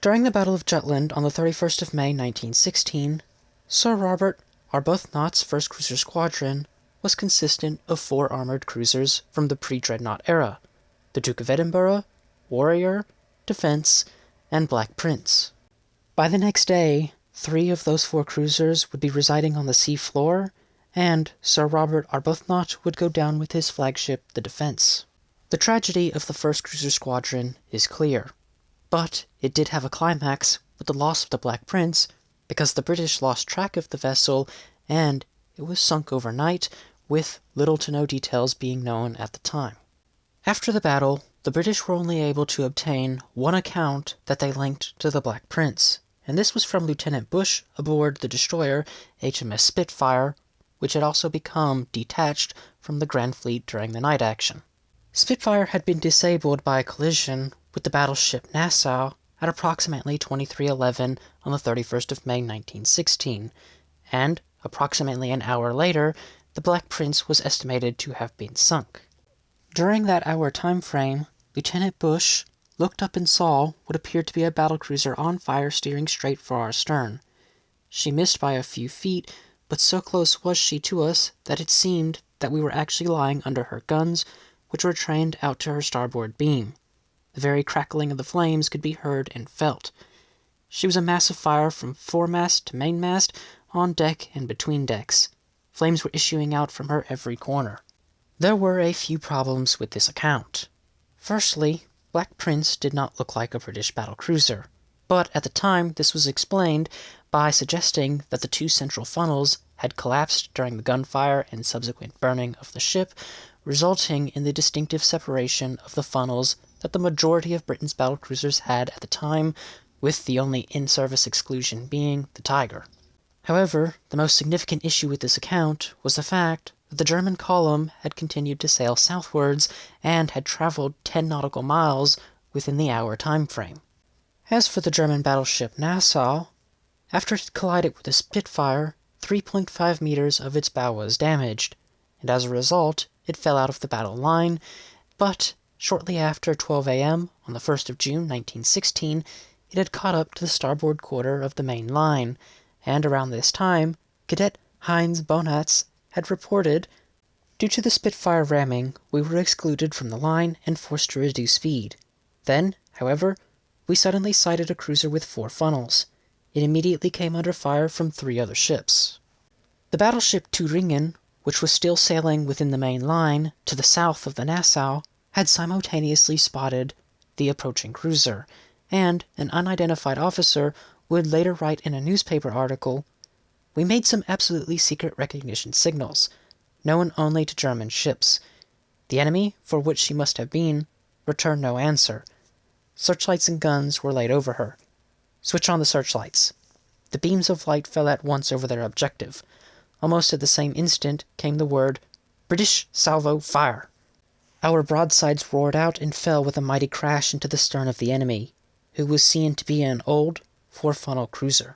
During the Battle of Jutland on the 31st of May 1916, Sir Robert Arbuthnot's 1st Cruiser Squadron was consistent of 4 armored cruisers from the pre-Dreadnought era: the Duke of Edinburgh, Warrior, Defence, and Black Prince. By the next day, 3 of those 4 cruisers would be residing on the sea floor, and Sir Robert Arbuthnot would go down with his flagship, the Defence. The tragedy of the 1st Cruiser Squadron is clear, but it did have a climax with the loss of the Black Prince, because the British lost track of the vessel and it was sunk overnight, with little to no details being known at the time. After the battle, the British were only able to obtain one account that they linked to the Black Prince, and this was from Lieutenant Bush aboard the destroyer HMS Spitfire, which had also become detached from the Grand Fleet during the night action. Spitfire had been disabled by a collision with the battleship Nassau at approximately 23:11 on the 31st of May 1916, and approximately an hour later, the Black Prince was estimated to have been sunk. During that hour time frame, Lieutenant Bush looked up and saw what appeared to be a battlecruiser on fire steering straight for our stern. She missed by a few feet, but so close was she to us that it seemed that we were actually lying under her guns, which were trained out to her starboard beam. The very crackling of the flames could be heard and felt. She was a mass of fire from foremast to mainmast, on deck and between decks. Flames were issuing out from her every corner. There were a few problems with this account. Firstly, Black Prince did not look like a British battlecruiser, but at the time this was explained by suggesting that the 2 central funnels had collapsed during the gunfire and subsequent burning of the ship, resulting in the distinctive separation of the funnels that the majority of Britain's battlecruisers had at the time, with the only in-service exclusion being the Tiger. However, the most significant issue with this account was the fact that the German column had continued to sail southwards and had traveled 10 nautical miles within the hour time frame. As for the German battleship Nassau, after it collided with the Spitfire, 3.5 meters of its bow was damaged, and as a result, it fell out of the battle line, but shortly after 12 a.m. on the 1st of June 1916, it had caught up to the starboard quarter of the main line, and around this time, Cadet Heinz Bonatz had reported, "Due to the Spitfire ramming, we were excluded from the line and forced to reduce speed. Then, however, we suddenly sighted a cruiser with 4 funnels. It immediately came under fire from 3 other ships." The battleship Thüringen, which was still sailing within the main line to the south of the Nassau, had simultaneously spotted the approaching cruiser, and an unidentified officer would later write in a newspaper article, "We made some absolutely secret recognition signals, known only to German ships. The enemy, for which she must have been, returned no answer. Searchlights and guns were laid over her. Switch on the searchlights." The beams of light fell at once over their objective. Almost at the same instant came the word, "British salvo fire." Our broadsides roared out and fell with a mighty crash into the stern of the enemy, who was seen to be an old 4-funnel cruiser.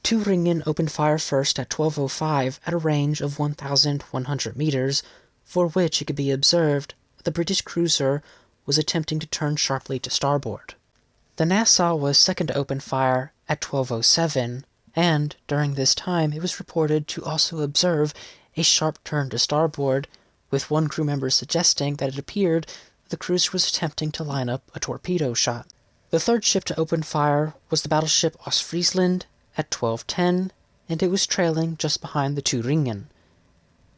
Thüringen opened fire first at 12:05 at a range of 1,100 meters, for which it could be observed that the British cruiser was attempting to turn sharply to starboard. The Nassau was second to open fire at 12:07, and during this time it was reported to also observe a sharp turn to starboard, with one crew member suggesting that it appeared that the cruiser was attempting to line up a torpedo shot. The third ship to open fire was the battleship Ostfriesland at 12:10, and it was trailing just behind the Thüringen.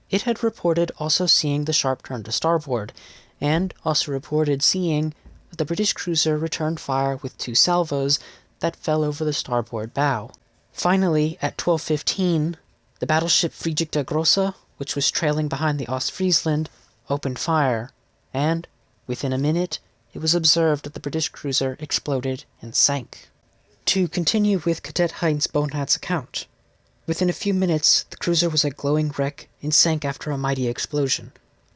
It had reported also seeing the sharp turn to starboard, and also reported seeing that the British cruiser returned fire with 2 salvos that fell over the starboard bow. Finally, at 12:15, the battleship Friedrich der Grosse, which was trailing behind the Ostfriesland, opened fire, and within a minute it was observed that the British cruiser exploded and sank. To continue with Cadet Heinz Bonatz's account, within a few minutes the cruiser was a glowing wreck and sank after a mighty explosion.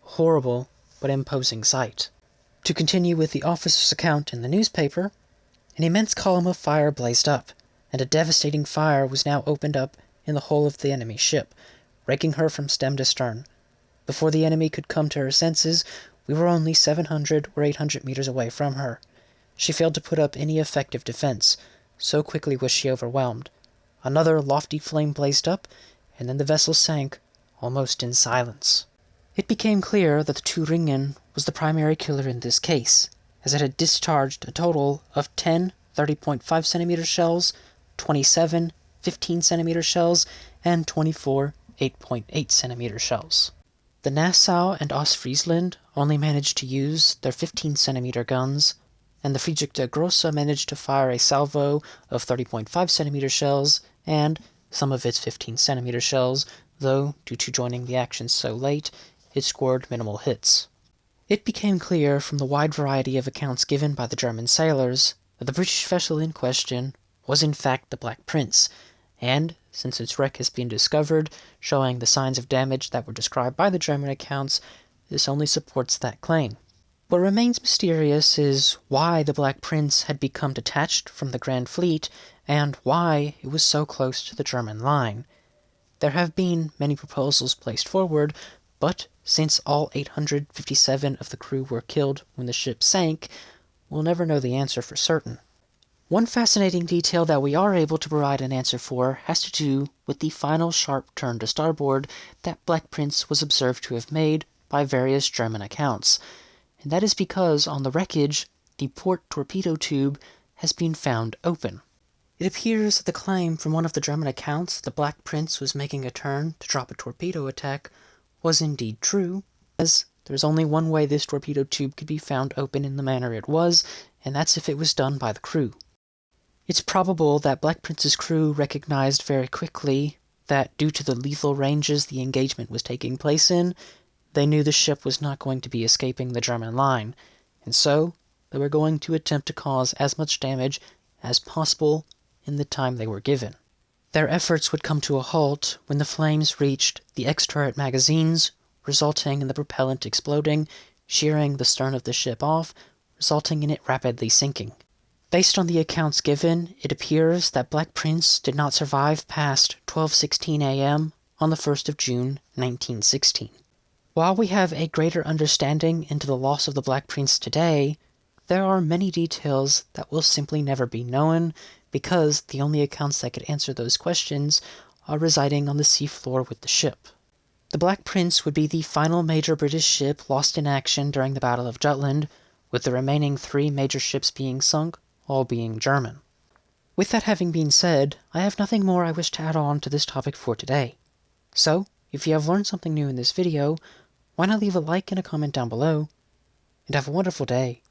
A horrible but imposing sight. To continue with the officer's account in the newspaper, an immense column of fire blazed up, and a devastating fire was now opened up in the hull of the enemy ship, raking her from stem to stern. Before the enemy could come to her senses, we were only 700 or 800 meters away from her. She failed to put up any effective defense, so quickly was she overwhelmed. Another lofty flame blazed up, and then the vessel sank, almost in silence. It became clear that the Thüringen was the primary killer in this case, as it had discharged a total of 10 30.5 centimeter shells, 27 15 centimeter shells, and 24 8.8 centimeter shells. The Nassau and Ostfriesland only managed to use their 15 centimeter guns, and the Friedrich der Grosse managed to fire a salvo of 30.5 centimeter shells and some of its 15 centimeter shells, though, due to joining the action so late, it scored minimal hits. It became clear from the wide variety of accounts given by the German sailors that the British vessel in question was in fact the Black Prince, and, since its wreck has been discovered, showing the signs of damage that were described by the German accounts, this only supports that claim. What remains mysterious is why the Black Prince had become detached from the Grand Fleet, and why it was so close to the German line. There have been many proposals placed forward, but since all 857 of the crew were killed when the ship sank, we'll never know the answer for certain. One fascinating detail that we are able to provide an answer for has to do with the final sharp turn to starboard that Black Prince was observed to have made by various German accounts, and that is because on the wreckage, the port torpedo tube has been found open. It appears that the claim from one of the German accounts that the Black Prince was making a turn to drop a torpedo attack was indeed true, as there's only one way this torpedo tube could be found open in the manner it was, and that's if it was done by the crew. It's probable that Black Prince's crew recognized very quickly that due to the lethal ranges the engagement was taking place in, they knew the ship was not going to be escaping the German line, and so they were going to attempt to cause as much damage as possible in the time they were given. Their efforts would come to a halt when the flames reached the X-turret magazines, resulting in the propellant exploding, shearing the stern of the ship off, resulting in it rapidly sinking. Based on the accounts given, it appears that Black Prince did not survive past 12:16 a.m. on the 1st of June, 1916. While we have a greater understanding into the loss of the Black Prince today, there are many details that will simply never be known, because the only accounts that could answer those questions are residing on the seafloor with the ship. The Black Prince would be the final major British ship lost in action during the Battle of Jutland, with the remaining 3 major ships being sunk, all being German. With that having been said, I have nothing more I wish to add on to this topic for today. So, if you have learned something new in this video, why not leave a like and a comment down below, and have a wonderful day.